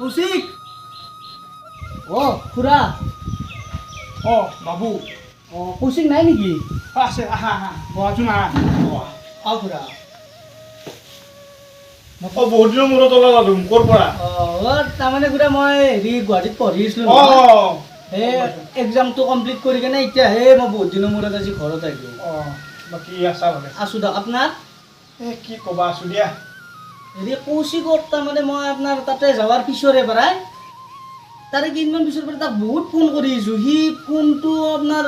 Musik. Oh, Kura. Oh, Babu. Oh, pusing naik nih. Bawa cuma. Oh, Kura. Oh, bodoh murah tola lagi, korpora. Oh, tamane Kura mau di Guwahati পঢ়িছ লো। Oh. Exam তো complete কৰি কেনে এতিয়া মই বহুত দিনৰ মূৰত আজি ঘৰত আহিলো। বাকি আছা ভালে? আছো দক আপোনাৰ? কি কবা আছো দিয়া। কৌশিকক তাৰমানে মই আপোনাৰ তাতে যাৱাৰ পিছৰে পৰাই তাৰে কিমান পিছৰ পৰা তাক বহুত ফোন কৰিছোঁ। সি ফোনটো আপোনাৰ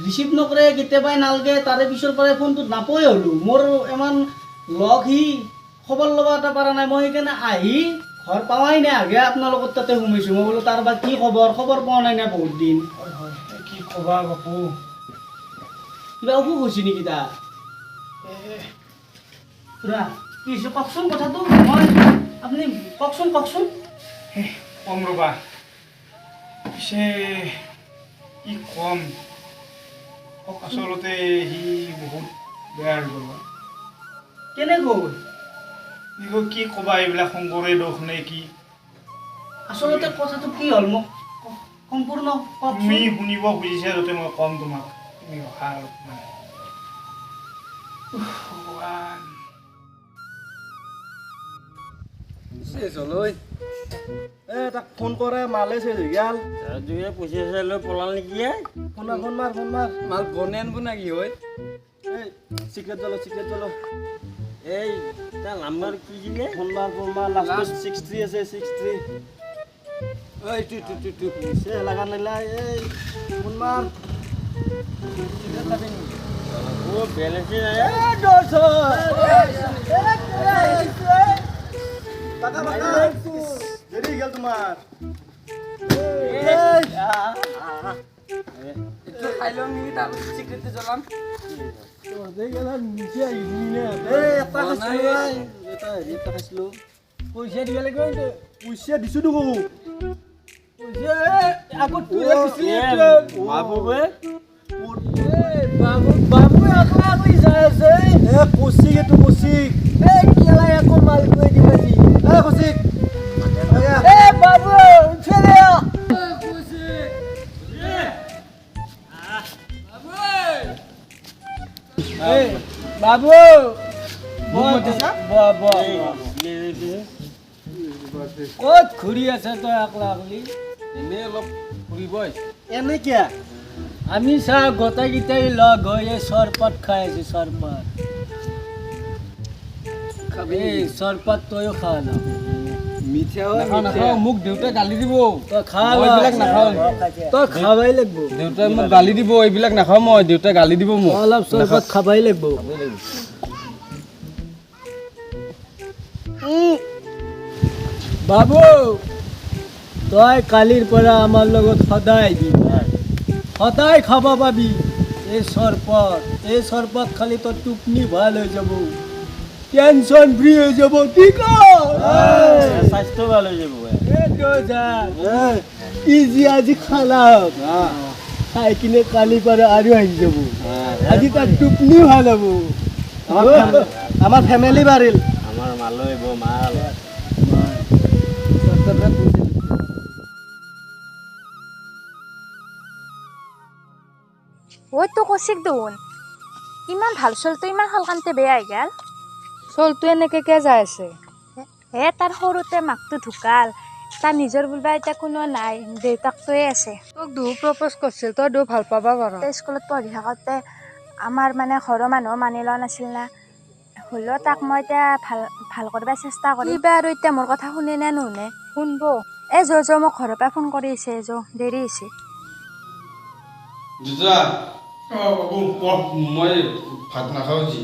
ৰিচিভ নকৰে, কেতিয়াবাই নালগে। তাৰে পিছৰ পৰাই ফোনটো নাপায় হ'লোঁ। মোৰ ইমান লগ সি খবৰ ল'ব এটা পৰা নাই। মই সেইকাৰণে আহি ঘৰ পাৱাই নাই, আগে আপোনালোকৰ তাতে সোমাইছোঁ। মই বোলো তাৰ বা কি খবৰ পোৱা নাই না বহুত দিন। কি কবা বাপু, কিবা অসুখ হৈছে নেকি তাৰ? কি হৈছে কওকচোন কথাটো। আপুনি কওকচোন। কম ৰবা। পিছে কি কম, আচলতে সি বহুত বেয়া হৈ গ'ল। কেনে গ'ল? কি কবা, এইবিলাক শংকৰে দোষ নে কি? আচলতে কথাটো কি হ'ল মোক সম্পূৰ্ণ তুমি শুনিব খুজিছা যাতে মই কম তোমাক। তুমি ৰখা মানে ভগৱান। তাক ফোন কৰে মালে চেজ হৈ গেল। দুয়ে পইচা লৈ পলাল নেকি? ফোন মাৰ মাল গনে আনব না কি হয়? চিক্ৰেট জলো এই তাৰ নাম্বাৰ কি কিনে? ফোন মাৰ লাষ্ট 63 আছে 63। এই টু সে লাগা নালা। এই ফোন মাৰ চিক্ৰেট লাবি নি? ও বেলেঞ্চে নাই। দেৰি গেল তোমাৰ। খাই লওঁ নেকি, তাৰপিছত চিক্ৰেটটো জ্বলাম। পইচা দিব লাগিব। পইচা দিছো দেখোন। বাবু ক'ত ঘূৰি আছে তই আকলা আকলি? এনেই অলপ ফুৰিব আহিছোঁ। এনে কিয়া? আমি চা গোটেইকেইটাই লগ হৈ চৰপাত খাই আছো। চৰপাত খাবি? চৰপাত তইও খা না। নাখাওঁ, মোক দেউতাই গালি দিব। তই খা, এইবিলাক নাখাওঁ। তই খাবাই লাগিব। দেউতাই মোক গালি দিব, এইবিলাক নাখাওঁ মই। দেউতাই গালি দিব মোক। অলপ চৰপাত খাবাই লাগিব। বাবু তই কালিৰ পৰা আমাৰ লগত সদায় সদায় খাব পাবি এই চৰপাত খালি তোৰ টোপনি ভাল হৈ যাব, টেনচন ফ্ৰী হৈ যাব। ঠিক স্বাস্থ্য ভাল হৈ যাব। ইজি আজি খানা খাই কিনে কালিৰ পৰা আৰু আহি যাব। আজি তাৰ টোপনি ভাল হ'ব। আমাৰ ফেমিলি বাঢ়িল। আমাৰ মালো আহিব, মাল। ওই তো কৌশিক দেখোন ইমান ভাল চলটো ইমান হালকানতে বেয়া হৈ গেল। চলটো এনেকে কে যাই আছে? হে তাৰ সৰুতে মাকটো ঢুকাল, তাৰ নিজৰ বুলিবা এতিয়া কোনো নাই, দেউতাকটোৱে আছে। তোক দুহু প্ৰপ'জ কৰিছিল, তই দুহু ভাল পাবা পাৰ। স্কুলত পঢ়ি থাকোঁতে আমাৰ মানে ঘৰৰ মানুহ মানি লোৱা নাছিল না, হ'লেও তাক মই এতিয়া ভাল কৰিব চেষ্টা কৰিম। কিবা আৰু এতিয়া মোৰ কথা শুনে নে নুশুনে? শুনব। এই মোক ঘৰৰ পৰা ফোন কৰি আছে, দেৰি হৈছে। দুটা বাবু মই ভাত নাখাওঁ যি।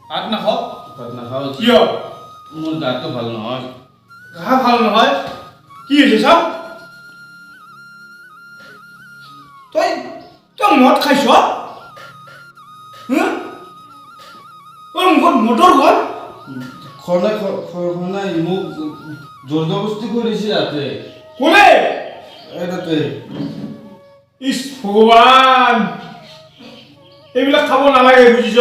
ভাত নাখাওঁ? ভাত নাখাওঁ কিয়? মোৰ গাটো ভাল নহয়। গা ভাল নহয়? কি হৈছে চাওক? তই মদ খাইছ? তোৰ মুখত মদৰ গ'ল? খনাই মোক জবৰদস্তি কৰিছে ইয়াতে কোনে এটাতে ইছ ভগৱান এইবিলাক খাব নালাগে বুজিছ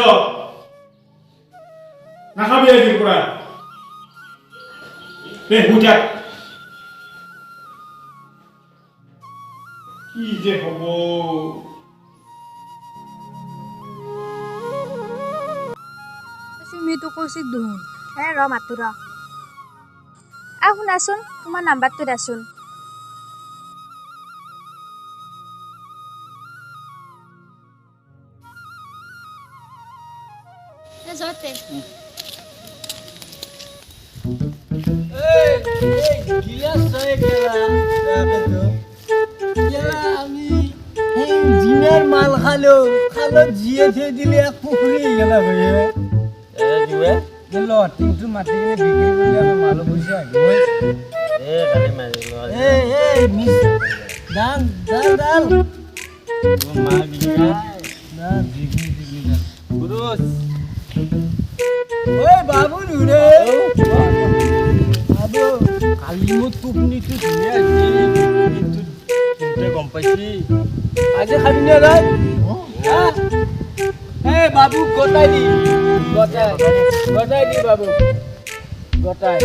নাখাবি আজিৰ পৰা বুঝা কি যে হব চিমিটো কৌশিক দেখোন ৰ মাতো ৰ শুনাচোন তোমাৰ নাম্বাৰটো দেচোন যতে গিলাস ছয় কেলা আমি জিমেৰ মাল খালো জিয়ে থৈ দিলে এক পুখুৰী গেল গেল টিংটো মাতি কিনে বিক্ৰী কৰি আমি মালো পইচা দান দান দান ঐ বাবু নুৰে বাবু কালি মোৰ টোপনিটো ধুনীয়া হৈছে গম পাইছি আজি খাবি নে ৰাত বাবু গতাই দি বাবু গতাই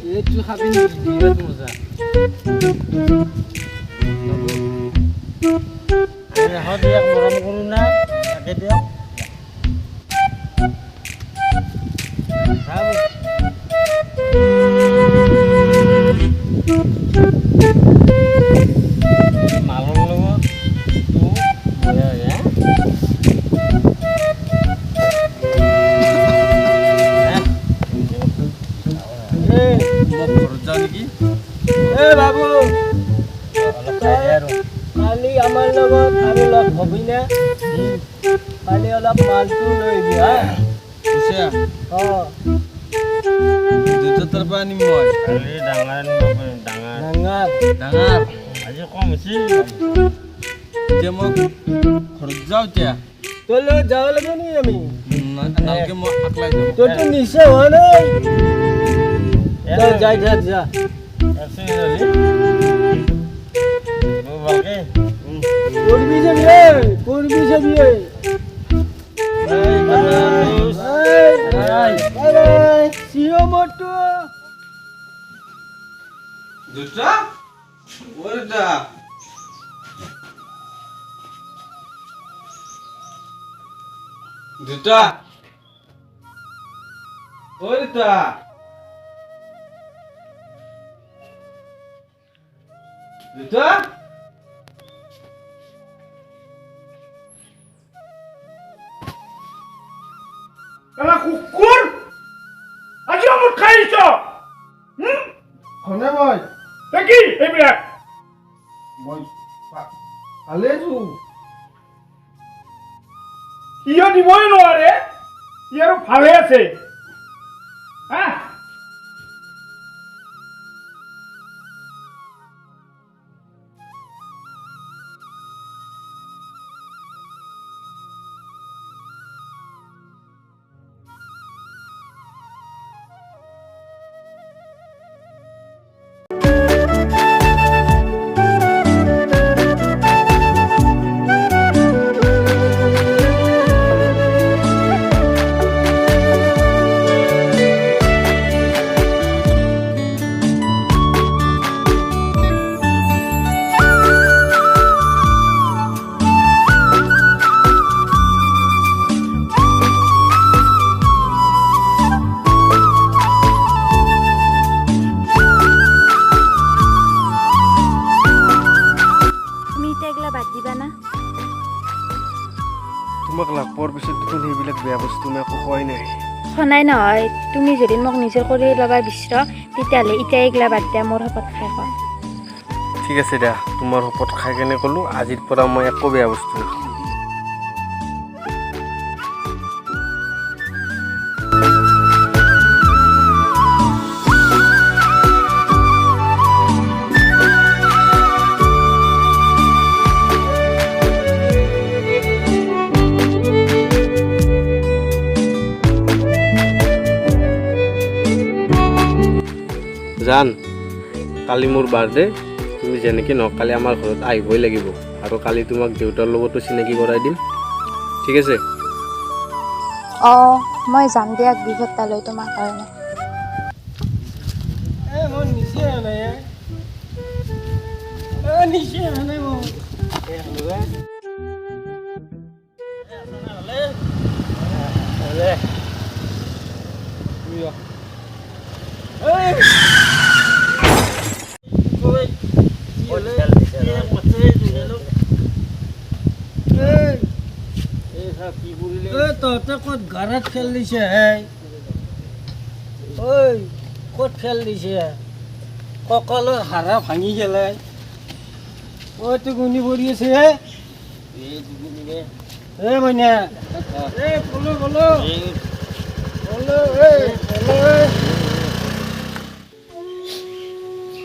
এইটো খাবি নেকি বিৰাট মজা মৰম কৰোঁ না তাকে দিয়ক মালৰ লগত ঘৰত যাওঁ নেকি বাবু কালি আমাৰ লগত আৰু লগ হবি না কালি অলপ মালটো লৈ আহিবি হা দুটা তাৰ পৰা আনিম মই কালি ডাঙৰ আজি কম হৈছে এতিয়া মই ঘৰত যাওঁ এতিয়া তোৰ লগত যাব লাগিব নি আমি নালকে মই আকলাই যাম তোৰতো নিশ্চয় হোৱা নাই যাই থাক যা কৰবি যাবি সিও মোটু দুটা ওটা দুটা ওটা দুটা কুকুৰ আজি মোৰ খাইছ খনে মই কি এইবিলাক মই ভালেছো কিয় দিবই নোৱাৰে ই আৰু ভালে আছে হা তোমাক লগ পোৱাৰ পিছত দেখোন সেইবিলাক বেয়া বস্তু মই একো কোৱাই নাই খনাই নহয় তুমি যদি মোক নিজৰ কৰি ল'বা বিচাৰ তেতিয়াহ'লে এতিয়া এইগিলা বাদ দিয়া মোৰ শপত খাই খোৱা ঠিক আছে দিয়া তোমাৰ শপত খাই কেনে ক'লোঁ আজিৰ পৰা মই একো বেয়া বস্তু নাখাওঁ জান কালি মোৰ বাৰ্থডে তুমি যেনেকৈ নহওক কালি আমাৰ ঘৰত আহিবই লাগিব আৰু কালি তোমাক দেউতাৰ লগতো চিনাকি কৰাই দিম ঠিক আছে অঁ মই যাম দিয়া গিফ্ট এটা লৈ তোমাৰ কাৰণে মই নিচে নাই নিচে নাই মই তহঁতে ক'ত ঘৰত খেল দিছে হে ঐ ক'ত খেল দিছে কঁকালৰ হাড়া ভাঙি খেলাই ঐ তোক গুণি পৰি আছে হে এই মইনা এই বলো বলো বলো এই বলো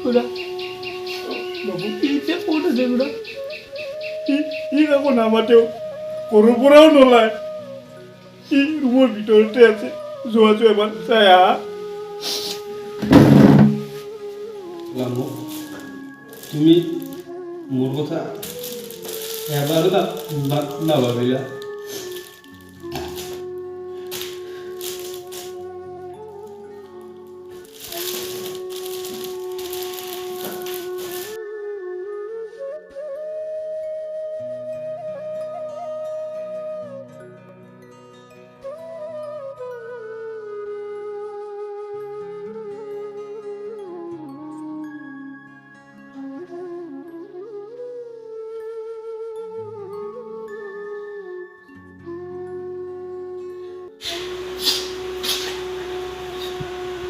খুড়া বাবু কি এতিয়া ক'ত আছে খুড়া ই আকৌ নামাতেও ঘৰৰ পৰাও নোলায় ই ৰুমৰ ভিতৰতে আছে যোৱাটো এবাৰ চাই আহা তুমি মোৰ কথা এবাৰো নাভাবিলা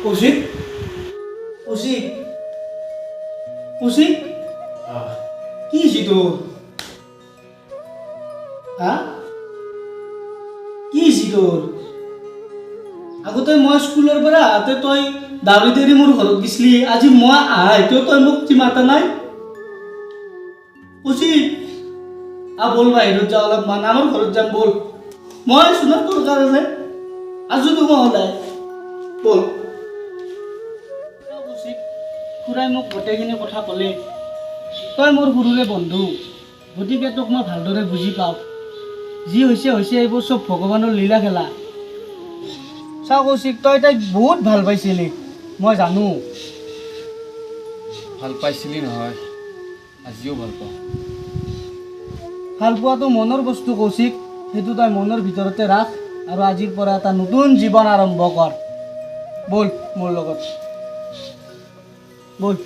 কৌশিক কৌশিক কৌশিক কি হৈছে তোৰ হা কি হৈছে তোৰ আগতে মই স্কুলৰ পৰা আহোঁতে তই দাউৰি দাউৰি মোৰ ঘৰত গৈছিলি আজি মই আহাই তই মোক মাতা নাই কৌশিক বল বাহিৰত যাওঁ অলপমান আমাৰ ঘৰত যাম বল মই আছোঁ ন তোৰ কাৰণে আজো তোমাৰ সদায় বল খুৰাই মোক গোটেইখিনি কথা ক'লে তই মোৰ সৰুৰে বন্ধু গতিকে তোক মই ভালদৰে বুজি পাওঁ যি হৈছে হৈছে এইবোৰ চব ভগৱানৰ লীলা খেলা চা কৌশিক তই তাইক বহুত ভাল পাইছিলি মই জানো ভাল পাইছিলি নহয় আজিও ভাল পাওঁ ভাল পোৱাটো মনৰ বস্তু কৌশিক সেইটো তই মনৰ ভিতৰতে ৰাখ আৰু আজিৰ পৰা এটা নতুন জীৱন আৰম্ভ কৰ বল মোৰ লগত বল